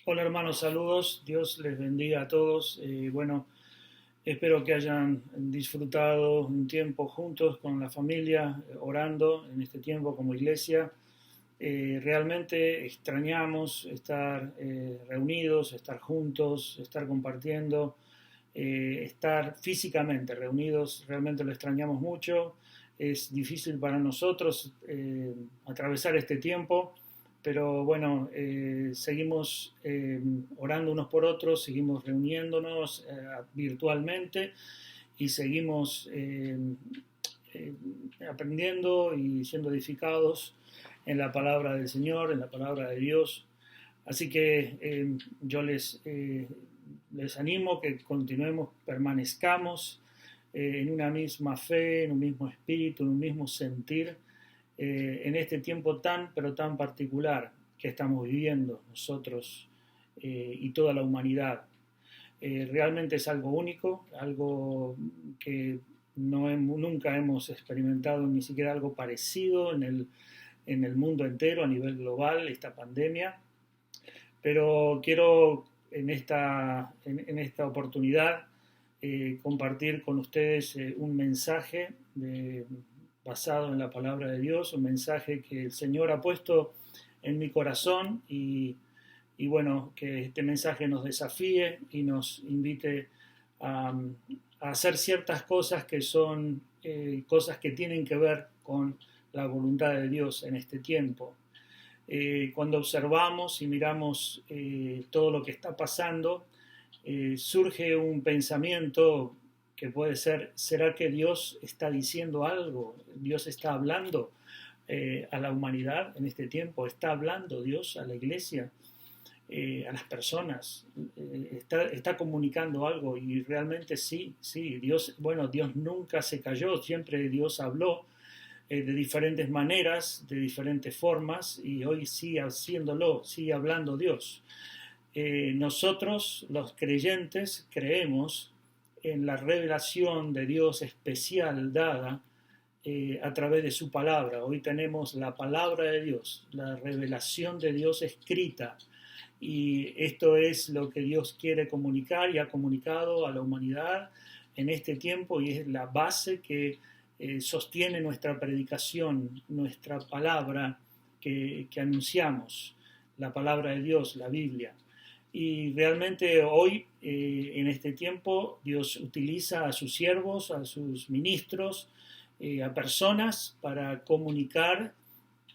Hola hermanos, saludos. Dios les bendiga a todos. Bueno, espero que hayan disfrutado un tiempo juntos con la familia, orando en este tiempo como iglesia. Realmente extrañamos estar reunidos, estar juntos, estar compartiendo, estar físicamente reunidos. Realmente lo extrañamos mucho. Es difícil para nosotros atravesar este tiempo, pero bueno, seguimos orando unos por otros, seguimos reuniéndonos virtualmente y seguimos eh, aprendiendo y siendo edificados en la palabra del Señor, en la palabra de Dios. Así que yo les animo que continuemos, permanezcamos en una misma fe, en un mismo espíritu, en un mismo sentir, en este tiempo tan, pero tan particular que estamos viviendo nosotros y toda la humanidad. Realmente es algo único, algo que nunca hemos experimentado, ni siquiera algo parecido en el mundo entero a nivel global, esta pandemia. Pero quiero en esta oportunidad compartir con ustedes un mensaje basado en la palabra de Dios, un mensaje que el Señor ha puesto en mi corazón y bueno, que este mensaje nos desafíe y nos invite a, a hacer ciertas cosas que son cosas que tienen que ver con la voluntad de Dios en este tiempo. Cuando observamos y miramos todo lo que está pasando, surge un pensamiento que puede ser, ¿será que Dios está diciendo algo? ¿Dios está hablando a la humanidad en este tiempo? ¿Está hablando Dios a la iglesia? A las personas, está comunicando algo y realmente sí, sí, Dios, bueno, Dios nunca se cayó, siempre Dios habló de diferentes maneras, de diferentes formas y hoy sigue haciéndolo, sigue hablando Dios. Nosotros, los creyentes, creemos en la revelación de Dios especial dada a través de su palabra. Hoy tenemos la palabra de Dios, la revelación de Dios escrita. Y esto es lo que Dios quiere comunicar y ha comunicado a la humanidad en este tiempo y es la base que sostiene nuestra predicación, nuestra palabra que anunciamos, la palabra de Dios, la Biblia. Y realmente hoy, en este tiempo, Dios utiliza a sus siervos, a sus ministros, a personas para comunicar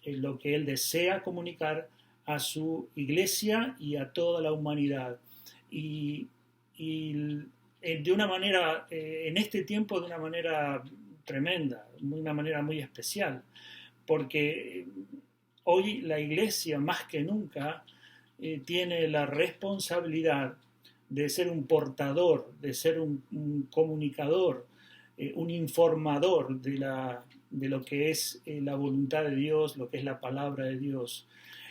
lo que Él desea comunicar a su iglesia y a toda la humanidad. Y, y de una manera, en este tiempo, de una manera tremenda, de una manera muy especial, porque hoy la iglesia más que nunca tiene la responsabilidad de ser un portador, de ser un comunicador, un informador de lo que es la voluntad de Dios, lo que es la palabra de Dios.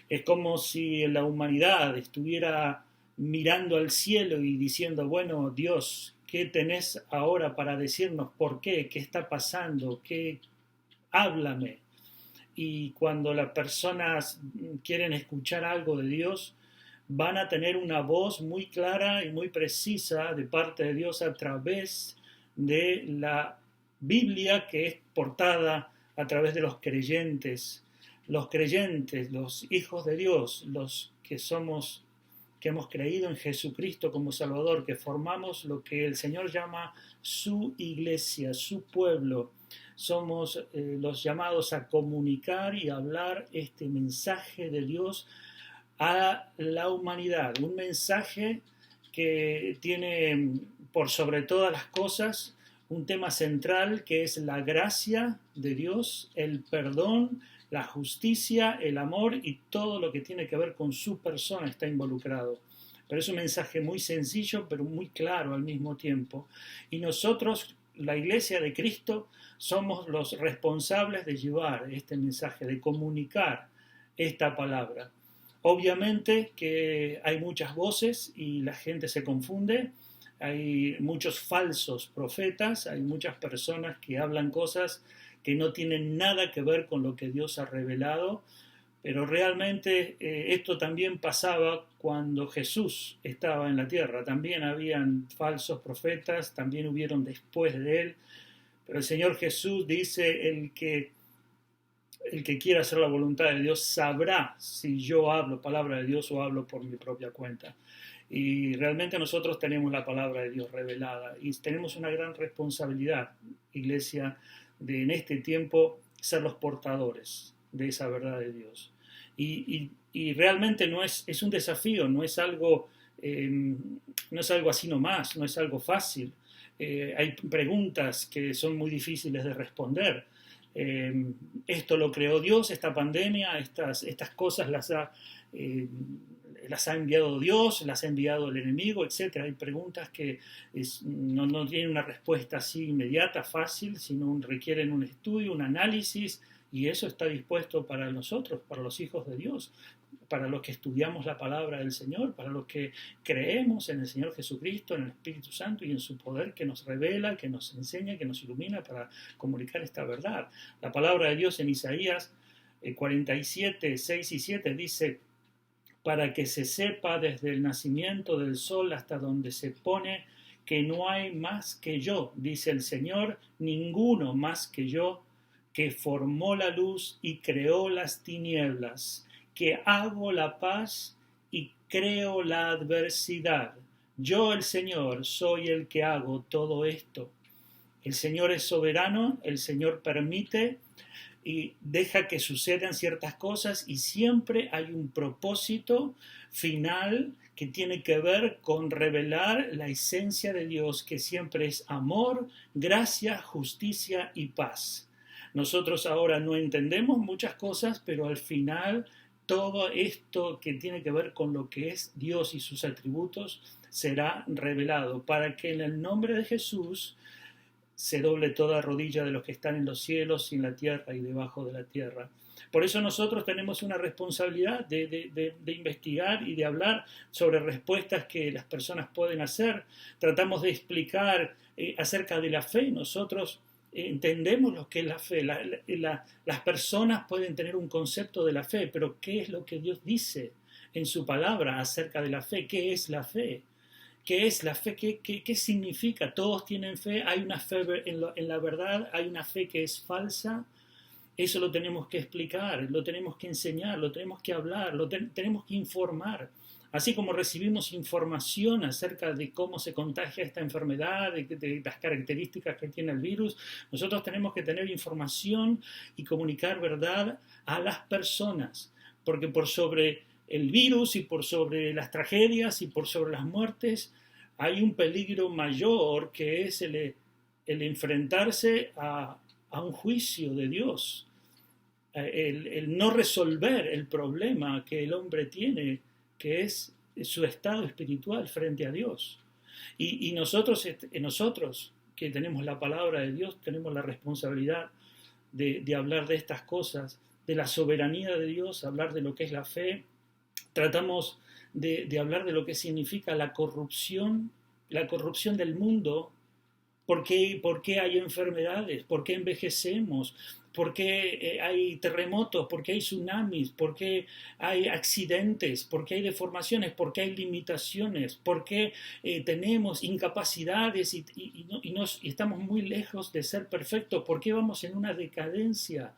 Es como si la humanidad estuviera mirando al cielo y diciendo, bueno, Dios, ¿qué tenés ahora para decirnos? ¿Por qué? ¿Qué está pasando? ¿Qué? Háblame. Y cuando las personas quieren escuchar algo de Dios, van a tener una voz muy clara y muy precisa de parte de Dios a través de la Biblia que es portada a través de los creyentes, los hijos de Dios, los que somos, que hemos creído en Jesucristo como Salvador, que formamos lo que el Señor llama su iglesia, su pueblo. Somos los llamados a comunicar y hablar este mensaje de Dios a la humanidad, un mensaje que tiene por sobre todas las cosas un tema central que es la gracia de Dios, el perdón, la justicia, el amor y todo lo que tiene que ver con su persona está involucrado. Pero es un mensaje muy sencillo, pero muy claro al mismo tiempo. Y nosotros, la Iglesia de Cristo, somos los responsables de llevar este mensaje, de comunicar esta palabra. Obviamente que hay muchas voces y la gente se confunde, hay muchos falsos profetas, hay muchas personas que hablan cosas que no tienen nada que ver con lo que Dios ha revelado, Pero realmente esto también pasaba cuando Jesús estaba en la tierra. También habían falsos profetas, también hubieron después de él. Pero el Señor Jesús dice, el que quiera hacer la voluntad de Dios sabrá si yo hablo palabra de Dios o hablo por mi propia cuenta. Y realmente nosotros tenemos la palabra de Dios revelada y tenemos una gran responsabilidad, iglesia, de en este tiempo ser los portadores de esa verdad de Dios. Y realmente no es un desafío, no es algo así nomás, no es algo fácil. Hay preguntas que son muy difíciles de responder. Esto lo creó Dios, esta pandemia, estas cosas las ha enviado Dios, las ha enviado el enemigo, etc. Hay preguntas que no tienen una respuesta así inmediata, fácil, sino requieren un estudio, un análisis, y eso está dispuesto para nosotros, para los hijos de Dios, para los que estudiamos la palabra del Señor, para los que creemos en el Señor Jesucristo, en el Espíritu Santo y en su poder que nos revela, que nos enseña, que nos ilumina para comunicar esta verdad. La palabra de Dios en Isaías 47, 6 y 7 dice: para que se sepa desde el nacimiento del sol hasta donde se pone que no hay más que yo, dice el Señor, ninguno más que yo, que formó la luz y creó las tinieblas, que hago la paz y creo la adversidad. Yo, el Señor, soy el que hago todo esto. El Señor es soberano, el Señor permite y deja que sucedan ciertas cosas y siempre hay un propósito final que tiene que ver con revelar la esencia de Dios, que siempre es amor, gracia, justicia y paz. Nosotros ahora no entendemos muchas cosas, pero al final todo esto que tiene que ver con lo que es Dios y sus atributos será revelado para que en el nombre de Jesús se doble toda rodilla de los que están en los cielos, en la tierra y debajo de la tierra. Por eso nosotros tenemos una responsabilidad de investigar y de hablar sobre respuestas que las personas pueden hacer. Tratamos de explicar acerca de la fe. Nosotros entendemos lo que es la fe. Las personas pueden tener un concepto de la fe, pero ¿qué es lo que Dios dice en su palabra acerca de la fe? ¿Qué es la fe? ¿Qué es la fe? ¿Qué significa? Todos tienen fe, hay una fe en la verdad, hay una fe que es falsa. Eso lo tenemos que explicar, lo tenemos que enseñar, lo tenemos que hablar, tenemos que informar. Así como recibimos información acerca de cómo se contagia esta enfermedad, de las características que tiene el virus, nosotros tenemos que tener información y comunicar verdad a las personas, porque por sobre el virus y por sobre las tragedias y por sobre las muertes hay un peligro mayor que es el enfrentarse a un juicio de Dios, el no resolver el problema que el hombre tiene, que es su estado espiritual frente a Dios. Y nosotros que tenemos la palabra de Dios, tenemos la responsabilidad de hablar de estas cosas, de la soberanía de Dios, hablar de lo que es la fe. Tratamos de hablar de lo que significa la corrupción del mundo. ¿Por qué hay enfermedades? ¿Por qué envejecemos? ¿Por qué hay terremotos? ¿Por qué hay tsunamis? ¿Por qué hay accidentes? ¿Por qué hay deformaciones? ¿Por qué hay limitaciones? ¿Por qué tenemos incapacidades y estamos muy lejos de ser perfectos? ¿Por qué vamos en una decadencia?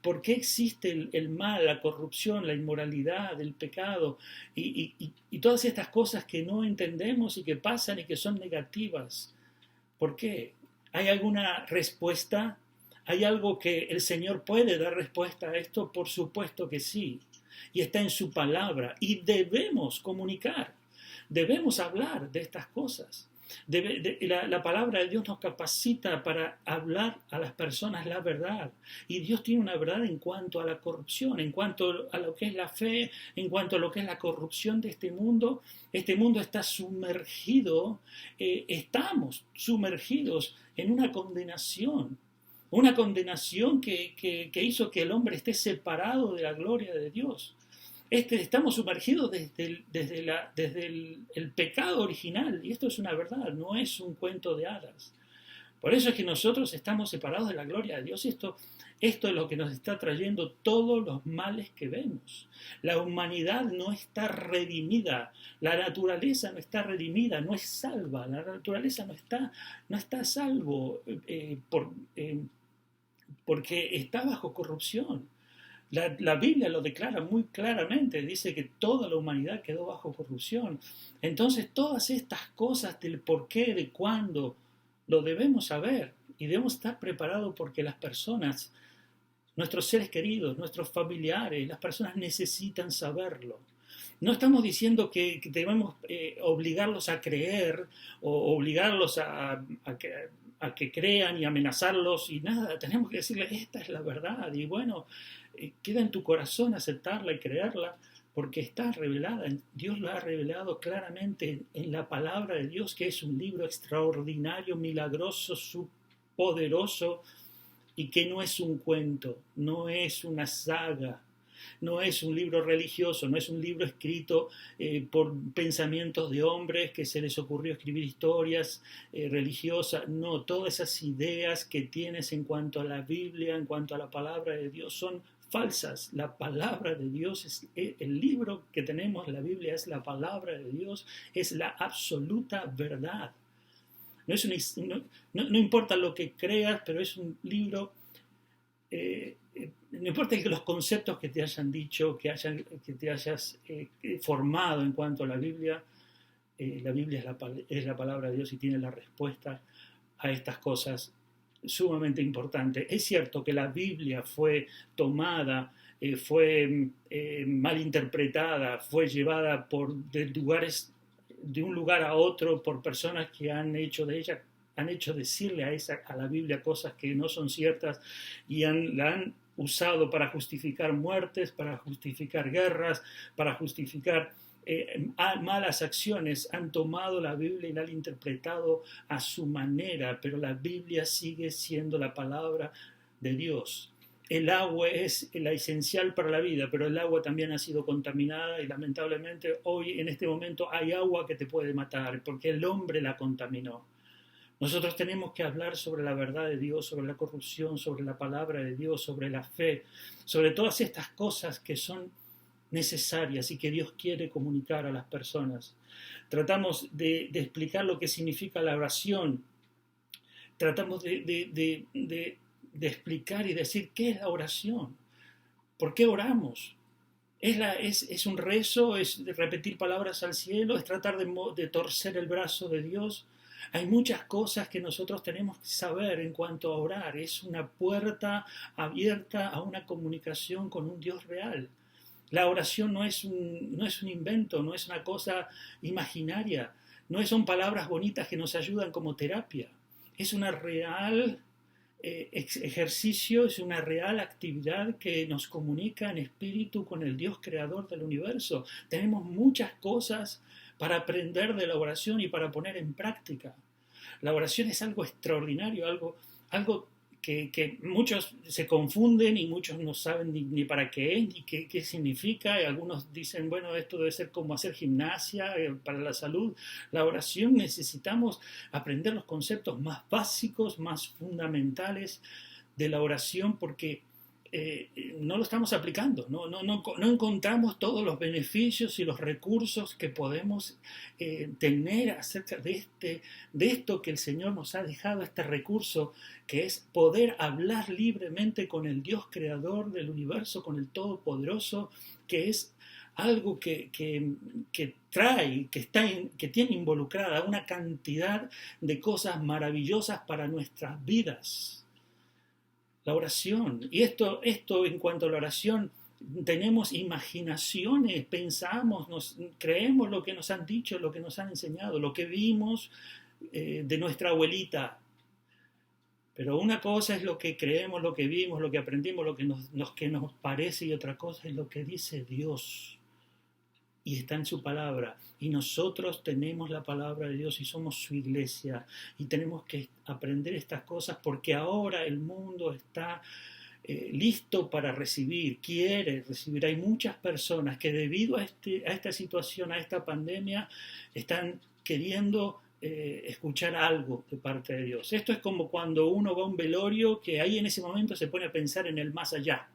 ¿Por qué existe el mal, la corrupción, la inmoralidad, el pecado y todas estas cosas que no entendemos y que pasan y que son negativas? ¿Por qué? ¿Hay alguna respuesta? ¿Hay algo que el Señor puede dar respuesta a esto? Por supuesto que sí. Y está en su palabra. Y debemos comunicar. Debemos hablar de estas cosas. La palabra de Dios nos capacita para hablar a las personas la verdad. Y Dios tiene una verdad en cuanto a la corrupción, en cuanto a lo que es la fe, en cuanto a lo que es la corrupción de este mundo. Este mundo está sumergido, estamos sumergidos en una condenación que hizo que el hombre esté separado de la gloria de Dios. Estamos sumergidos desde el pecado original, y esto es una verdad, no es un cuento de hadas. Por eso es que nosotros estamos separados de la gloria de Dios. Esto es lo que nos está trayendo todos los males que vemos. La humanidad no está redimida, la naturaleza no está redimida, no es salva, la naturaleza no está a salvo porque está bajo corrupción. La Biblia lo declara muy claramente, dice que toda la humanidad quedó bajo corrupción. Entonces todas estas cosas del por qué, de cuándo, lo debemos saber y debemos estar preparados porque las personas, nuestros seres queridos, nuestros familiares, las personas necesitan saberlo. No estamos diciendo que debemos obligarlos a creer o obligarlos a que crean y amenazarlos y nada. Tenemos que decirles, esta es la verdad y bueno, queda en tu corazón aceptarla y creerla porque está revelada. Dios la ha revelado claramente en la palabra de Dios, que es un libro extraordinario, milagroso, poderoso, y que no es un cuento, no es una saga, no es un libro religioso, no es un libro escrito por pensamientos de hombres que se les ocurrió escribir historias religiosas. No, todas esas ideas que tienes en cuanto a la Biblia, en cuanto a la palabra de Dios, son falsas. La palabra de Dios es el libro que tenemos, la Biblia es la palabra de Dios, es la absoluta verdad. No importa lo que creas, pero es un libro, no importa los conceptos que te hayan dicho, que te hayas formado en cuanto a la Biblia es la palabra de Dios y tiene la respuesta a estas cosas sumamente importantes. Es cierto que la Biblia fue tomada, fue malinterpretada, fue llevada de un lugar a otro por personas que han hecho decirle a la Biblia cosas que no son ciertas y la han usado para justificar muertes, para justificar guerras, para justificar malas acciones. Han tomado la Biblia y la han interpretado a su manera, pero la Biblia sigue siendo la palabra de Dios. El agua es la esencial para la vida, pero el agua también ha sido contaminada y lamentablemente hoy en este momento hay agua que te puede matar porque el hombre la contaminó. Nosotros tenemos que hablar sobre la verdad de Dios, sobre la corrupción, sobre la palabra de Dios, sobre la fe, sobre todas estas cosas que son necesarias y que Dios quiere comunicar a las personas. Tratamos de explicar lo que significa la oración. Tratamos de explicar y decir qué es la oración, por qué oramos. Es un rezo, es repetir palabras al cielo, es tratar de torcer el brazo de Dios. Hay muchas cosas que nosotros tenemos que saber en cuanto a orar. Es una puerta abierta a una comunicación con un Dios real. La oración no es un invento, no es una cosa imaginaria, son palabras bonitas que nos ayudan como terapia. Es una real ejercicio, es una real actividad que nos comunica en espíritu con el Dios creador del universo. Tenemos muchas cosas para aprender de la oración y para poner en práctica. La oración es algo extraordinario, algo que muchos se confunden y muchos no saben ni para qué es, ni qué significa. Y algunos dicen, bueno, esto debe ser como hacer gimnasia para la salud. La oración necesitamos aprender los conceptos más básicos, más fundamentales de la oración porque no lo estamos aplicando, no encontramos todos los beneficios y los recursos que podemos tener acerca de esto que el Señor nos ha dejado, este recurso que es poder hablar libremente con el Dios creador del universo, con el Todopoderoso, que es algo que trae, que tiene involucrada una cantidad de cosas maravillosas para nuestras vidas. La oración. Y esto en cuanto a la oración, tenemos imaginaciones, pensamos, creemos lo que nos han dicho, lo que nos han enseñado, lo que vimos de nuestra abuelita. Pero una cosa es lo que creemos, lo que vimos, lo que aprendimos, lo que nos parece, y otra cosa es lo que dice Dios. Y está en su palabra. Y nosotros tenemos la palabra de Dios y somos su iglesia. Y tenemos que aprender estas cosas porque ahora el mundo está listo para recibir, quiere recibir. Hay muchas personas que debido a esta situación, a esta pandemia, están queriendo escuchar algo de parte de Dios. Esto es como cuando uno va a un velorio que ahí en ese momento se pone a pensar en el más allá.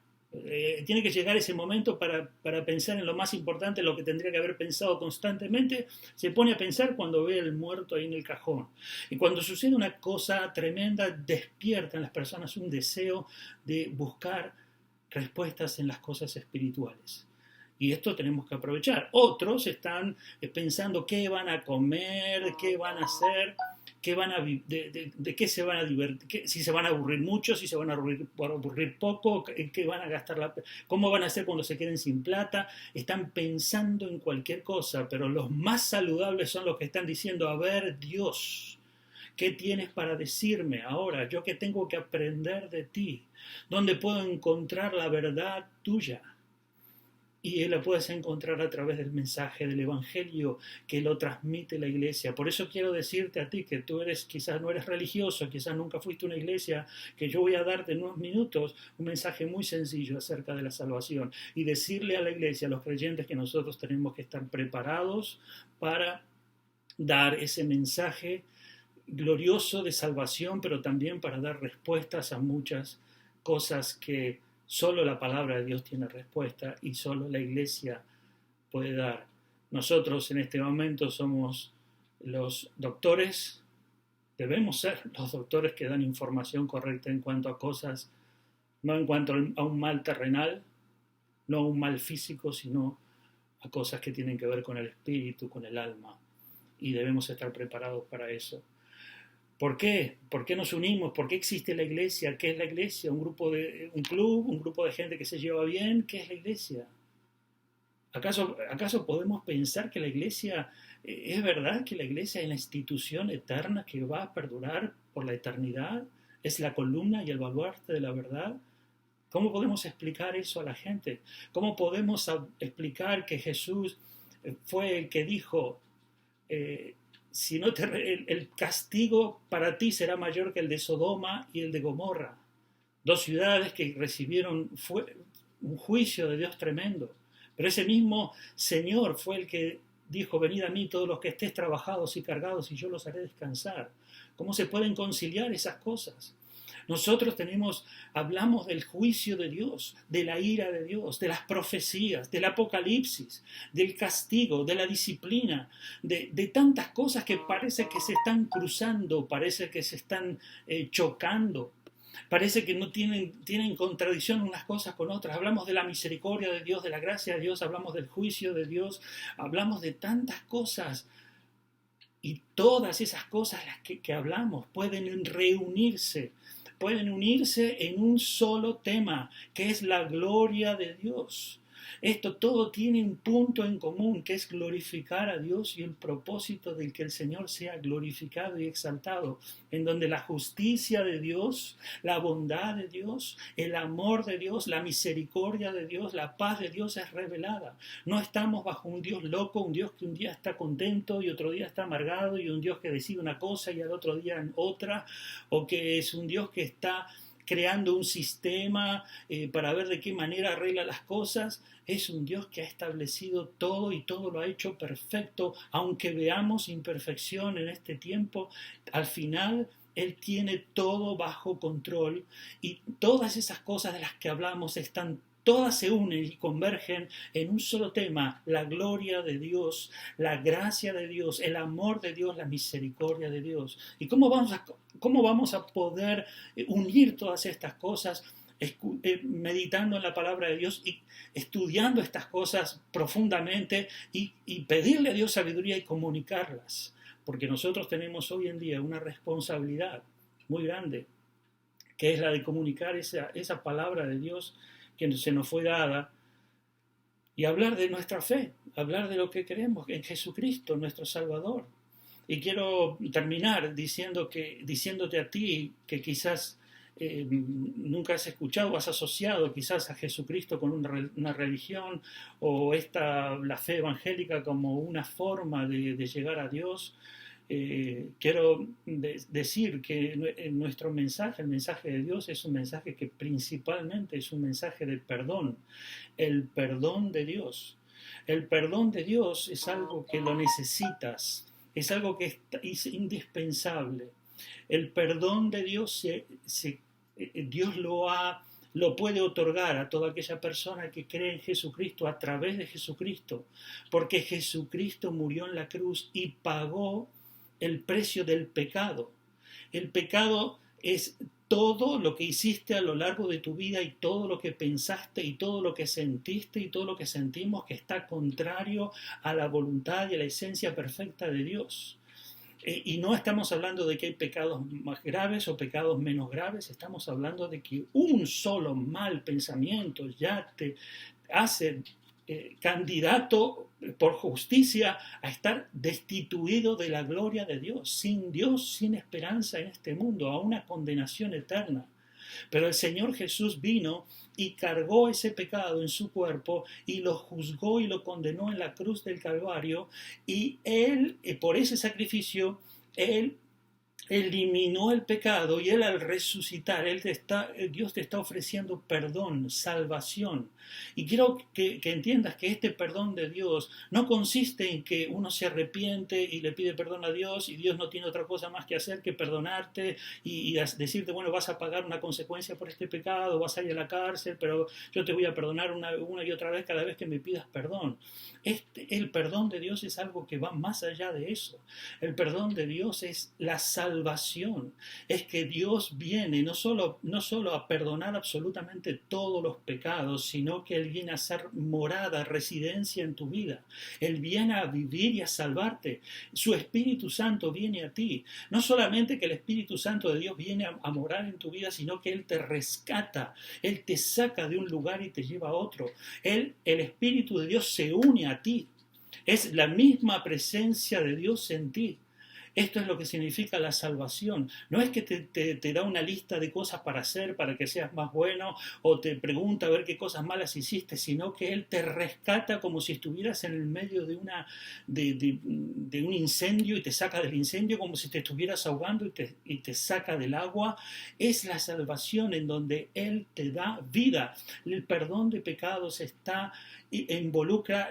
Tiene que llegar ese momento para pensar en lo más importante, lo que tendría que haber pensado constantemente, se pone a pensar cuando ve el muerto ahí en el cajón. Y cuando sucede una cosa tremenda, despierta en las personas un deseo de buscar respuestas en las cosas espirituales. Y esto tenemos que aprovechar. Otros están pensando qué van a comer, qué van a hacer, de qué se van a divertir, si se van a aburrir mucho, si se van a aburrir poco, qué van a gastar cómo van a hacer cuando se queden sin plata. Están pensando en cualquier cosa, pero los más saludables son los que están diciendo, a ver, Dios, ¿qué tienes para decirme ahora? ¿Yo qué tengo que aprender de ti? ¿Dónde puedo encontrar la verdad tuya? Y la puedes encontrar a través del mensaje del Evangelio que lo transmite la iglesia. Por eso quiero decirte a ti que tú quizás no eres religioso, quizás nunca fuiste a una iglesia, que yo voy a darte en unos minutos un mensaje muy sencillo acerca de la salvación y decirle a la iglesia, a los creyentes, que nosotros tenemos que estar preparados para dar ese mensaje glorioso de salvación, pero también para dar respuestas a muchas cosas que solo la palabra de Dios tiene respuesta y solo la iglesia puede dar. Nosotros en este momento somos los doctores, debemos ser los doctores que dan información correcta en cuanto a cosas, no en cuanto a un mal terrenal, no a un mal físico, sino a cosas que tienen que ver con el espíritu, con el alma. Y debemos estar preparados para eso. ¿Por qué? ¿Por qué nos unimos? ¿Por qué existe la iglesia? ¿Qué es la iglesia? ¿Un club? ¿Un grupo de gente que se lleva bien? ¿Qué es la iglesia? ¿Acaso podemos pensar que la iglesia, es verdad que la iglesia es la institución eterna que va a perdurar por la eternidad? ¿Es la columna y el baluarte de la verdad? ¿Cómo podemos explicar eso a la gente? ¿Cómo podemos explicar que Jesús fue el que dijo... si no el castigo para ti será mayor que el de Sodoma y el de Gomorra, dos ciudades que recibieron un juicio de Dios tremendo? Pero ese mismo Señor fue el que dijo, venid a mí todos los que estéis trabajados y cargados y yo los haré descansar. ¿Cómo se pueden conciliar esas cosas? Nosotros hablamos del juicio de Dios, de la ira de Dios, de las profecías, del apocalipsis, del castigo, de la disciplina, de tantas cosas que parece que se están cruzando, parece que se están chocando, parece que no tienen contradicción unas cosas con otras. Hablamos de la misericordia de Dios, de la gracia de Dios, hablamos del juicio de Dios, hablamos de tantas cosas. Y todas esas cosas las que hablamos pueden unirse en un solo tema, que es la gloria de Dios. Esto todo tiene un punto en común, que es glorificar a Dios y el propósito del que el Señor sea glorificado y exaltado, en donde la justicia de Dios, la bondad de Dios, el amor de Dios, la misericordia de Dios, la paz de Dios es revelada. No estamos bajo un Dios loco, un Dios que un día está contento y otro día está amargado, y un Dios que decide una cosa y al otro día otra, o que es un Dios que está creando un sistema para ver de qué manera arregla las cosas. Es un Dios que ha establecido todo y todo lo ha hecho perfecto, aunque veamos imperfección en este tiempo. Al final Él tiene todo bajo control, y todas esas cosas de las que hablamos todas se unen y convergen en un solo tema: la gloria de Dios, la gracia de Dios, el amor de Dios, la misericordia de Dios. ¿Y cómo vamos a poder unir todas estas cosas? Meditando en la palabra de Dios y estudiando estas cosas profundamente y pedirle a Dios sabiduría y comunicarlas. Porque nosotros tenemos hoy en día una responsabilidad muy grande, que es la de comunicar esa palabra de Dios que se nos fue dada, y hablar de nuestra fe, hablar de lo que creemos en Jesucristo, nuestro Salvador. Y quiero terminar diciéndote a ti que quizás nunca has escuchado o has asociado quizás a Jesucristo con una religión, o la fe evangélica como una forma de llegar a Dios. Quiero decir que nuestro mensaje, el mensaje de Dios, es un mensaje que principalmente es un mensaje de perdón, el perdón de Dios. El perdón de Dios es algo que lo necesitas, es algo que es indispensable. El perdón de Dios Dios lo puede otorgar a toda aquella persona que cree en Jesucristo a través de Jesucristo, porque Jesucristo murió en la cruz y pagó el precio del pecado. El pecado es todo lo que hiciste a lo largo de tu vida y todo lo que pensaste y todo lo que sentiste y todo lo que sentimos que está contrario a la voluntad y a la esencia perfecta de Dios. Y no estamos hablando de que hay pecados más graves o pecados menos graves, estamos hablando de que un solo mal pensamiento ya te hace candidato por justicia a estar destituido de la gloria de Dios, sin esperanza en este mundo, a una condenación eterna. Pero el Señor Jesús vino y cargó ese pecado en su cuerpo y lo juzgó y lo condenó en la cruz del Calvario, y Él, por ese sacrificio, Él eliminó el pecado, y Él, al resucitar, Dios te está ofreciendo perdón, salvación. Y quiero que entiendas que este perdón de Dios no consiste en que uno se arrepiente y le pide perdón a Dios y Dios no tiene otra cosa más que hacer que perdonarte y decirte, bueno, vas a pagar una consecuencia por este pecado, vas a ir a la cárcel, pero yo te voy a perdonar una y otra vez cada vez que me pidas perdón. El perdón de Dios es algo que va más allá de eso. El perdón de Dios es la salvación. Es que Dios viene no solo a perdonar absolutamente todos los pecados, sino que Él viene a ser morada, residencia en tu vida. Él viene a vivir y a salvarte. Su Espíritu Santo viene a ti. No solamente que el Espíritu Santo de Dios viene a morar en tu vida, sino que Él te rescata. Él te saca de un lugar y te lleva a otro. El Espíritu de Dios se une a ti. Es la misma presencia de Dios en ti. Esto es lo que significa la salvación. No es que te da una lista de cosas para hacer para que seas más bueno, o te pregunta a ver qué cosas malas hiciste, sino que Él te rescata como si estuvieras en el medio de un incendio y te saca del incendio, como si te estuvieras ahogando y te saca del agua. Es la salvación en donde Él te da vida. El perdón de pecados involucra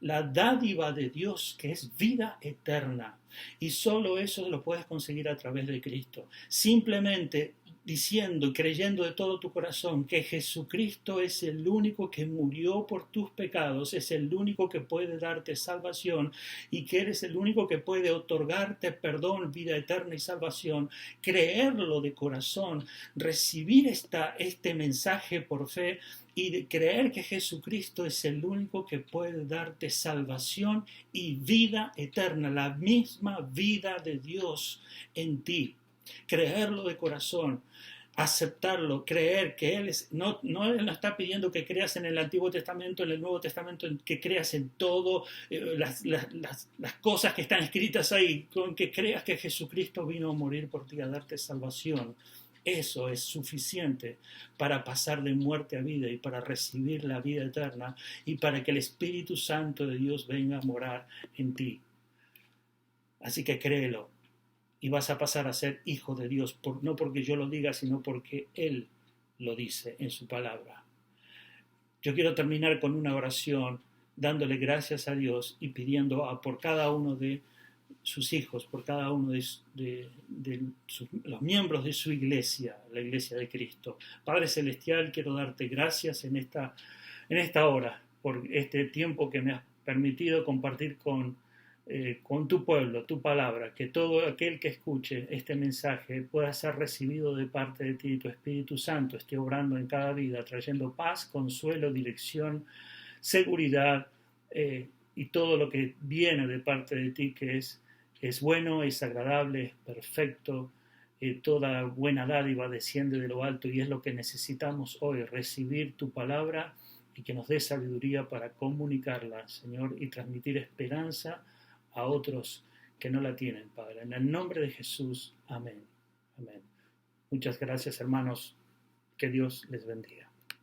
la dádiva de Dios, que es vida eterna. Y solo eso lo puedes conseguir a través de Cristo. Simplemente diciendo y creyendo de todo tu corazón que Jesucristo es el único que murió por tus pecados, es el único que puede darte salvación y que eres el único que puede otorgarte perdón, vida eterna y salvación. Creerlo de corazón, recibir este mensaje por fe y de creer que Jesucristo es el único que puede darte salvación y vida eterna, la misma vida de Dios en ti. Creerlo de corazón, aceptarlo, creer que Él Él no está pidiendo que creas en el Antiguo Testamento, en el Nuevo Testamento, que creas en todo, las cosas que están escritas ahí, con que creas que Jesucristo vino a morir por ti, a darte salvación. Eso es suficiente para pasar de muerte a vida y para recibir la vida eterna y para que el Espíritu Santo de Dios venga a morar en ti. Así que créelo y vas a pasar a ser hijo de Dios, no porque yo lo diga, sino porque Él lo dice en su palabra. Yo quiero terminar con una oración dándole gracias a Dios y pidiendo por cada uno de sus hijos, por cada uno de los miembros de su iglesia, la iglesia de Cristo. Padre Celestial, quiero darte gracias en esta hora, por este tiempo que me has permitido compartir con tu pueblo, tu palabra, que todo aquel que escuche este mensaje pueda ser recibido de parte de ti, y tu Espíritu Santo esté obrando en cada vida, trayendo paz, consuelo, dirección, seguridad, y todo lo que viene de parte de ti, que es bueno, es agradable, es perfecto. Toda buena dádiva desciende de lo alto y es lo que necesitamos hoy, recibir tu palabra y que nos dé sabiduría para comunicarla, Señor, y transmitir esperanza a otros que no la tienen, Padre. En el nombre de Jesús, amén. Amén. Muchas gracias, hermanos. Que Dios les bendiga.